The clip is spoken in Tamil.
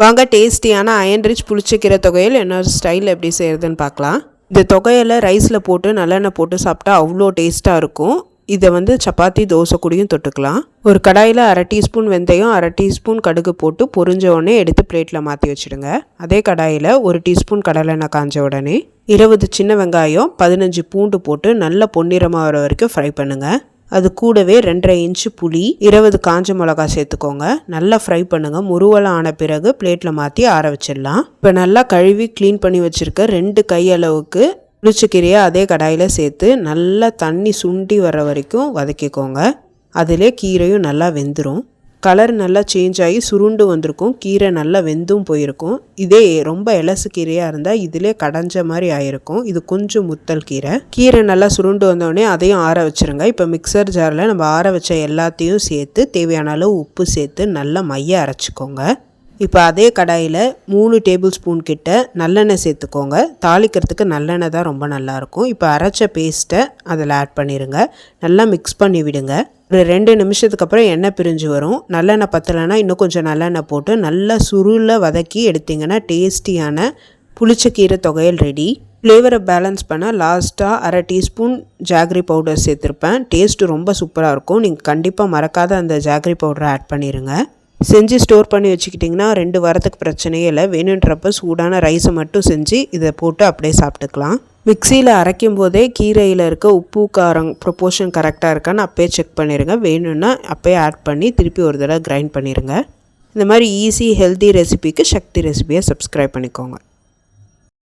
வாங்க டேஸ்டியான அயன் ரிச் புளிச்சக்கீரை துவையல் என்னோட ஸ்டைல் எப்படி செய்கிறதுன்னு பார்க்கலாம். இந்த துவையலை ரைஸில் போட்டு நல்லெண்ணெய் போட்டு சாப்பிட்டா அவ்வளோ டேஸ்ட்டாக இருக்கும். இதை சப்பாத்தி தோசை கூடயும் தொட்டுக்கலாம். ஒரு கடாயில் 1/2 டீஸ்பூன் வெந்தயம் 1/2 டீஸ்பூன் கடுகு போட்டு பொரிஞ்ச உடனே எடுத்து பிளேட்டில் மாற்றி வச்சுடுங்க. அதே கடாயில் 1 டீஸ்பூன் கடலெண்ணெய் காஞ்ச உடனே 20 சின்ன வெங்காயம் 15 பூண்டு போட்டு நல்லா பொன்னிறமாக வர வரைக்கும் ஃப்ரை பண்ணுங்கள். அது கூடவே 2.5 இன்ச்சு புளி 20 காஞ்ச மிளகா சேர்த்துக்கோங்க. நல்லா ஃப்ரை பண்ணுங்கள். முருவலை ஆன பிறகு பிளேட்டில் மாற்றி ஆற வச்சிடலாம். இப்போ நல்லா கழுவி க்ளீன் பண்ணி வச்சுருக்க 2 கை அளவுக்கு புளிச்சக்கீரையை அதே கடாயில் சேர்த்து நல்லா தண்ணி சுண்டி வர வரைக்கும் வதக்கிக்கோங்க. அதிலே கீரையும் நல்லா வெந்துடும். கலர் நல்லா சேஞ்ச் ஆகி சுருண்டு வந்திருக்கும். கீரை நல்லா வெந்தும் போயிருக்கும். இதே ரொம்ப எலசு கீரையாக இருந்தால் இதிலே கடைஞ்ச மாதிரி ஆயிருக்கும். இது கொஞ்சம் முத்தல் கீரை நல்லா சுருண்டு வந்தோடனே அதையும் ஆற வச்சுருங்க. இப்போ மிக்சர் ஜாரில் நம்ம ஆற வச்ச எல்லாத்தையும் சேர்த்து தேவையான அளவு உப்பு சேர்த்து நல்லா மைய அரைச்சிக்கோங்க. இப்போ அதே கடாயில் 3 டேபிள் ஸ்பூன் கிட்ட நல்லெண்ணெய் சேர்த்துக்கோங்க. தாளிக்கிறதுக்கு நல்லெண்ணெய் தான் ரொம்ப நல்லாயிருக்கும். இப்போ அரைச்ச பேஸ்ட்டை அதில் ஆட் பண்ணிடுங்க. நல்லா மிக்ஸ் பண்ணி விடுங்க. ஒரு 2 நிமிஷத்துக்கு அப்புறம் எண்ணெய் பிரிஞ்சு வரும். நல்லெண்ணெய் பத்தலைன்னா இன்னும் கொஞ்சம் நல்லெண்ணெய் போட்டு நல்லா சுருளை வதக்கி எடுத்திங்கன்னா டேஸ்டியான புளிச்சக்கீரை துவையல் ரெடி. ஃப்ளேவரை பேலன்ஸ் பண்ண லாஸ்ட்டாக 1/2 டீஸ்பூன் ஜாகரி பவுடர் சேர்த்துருப்பேன். டேஸ்ட்டு ரொம்ப சூப்பராக இருக்கும். நீங்கள் கண்டிப்பாக மறக்காத அந்த ஜாகரி பவுடரை ஆட் பண்ணிடுங்க. செஞ்சு ஸ்டோர் பண்ணி வச்சுக்கிட்டிங்கன்னா 2 வாரத்துக்கு பிரச்சனையே இல்லை. வேணுன்றப்ப சூடான ரைஸை மட்டும் செஞ்சு இதை போட்டு அப்படியே சாப்பிட்டுக்கலாம். மிக்சியில் அரைக்கும் போதே கீரையில் இருக்க உப்பு காரம் ப்ரொப்போர்ஷன் கரெக்டாக இருக்கான்னு அப்போயே செக் பண்ணிடுங்க. வேணும்னா அப்போயே ஆட் பண்ணி திருப்பி ஒரு தடவை கிரைண்ட் பண்ணிடுங்க. இந்த மாதிரி ஈஸி ஹெல்தி ரெசிபிக்கு சக்தி ரெசிபியை சப்ஸ்கிரைப் பண்ணிக்கோங்க.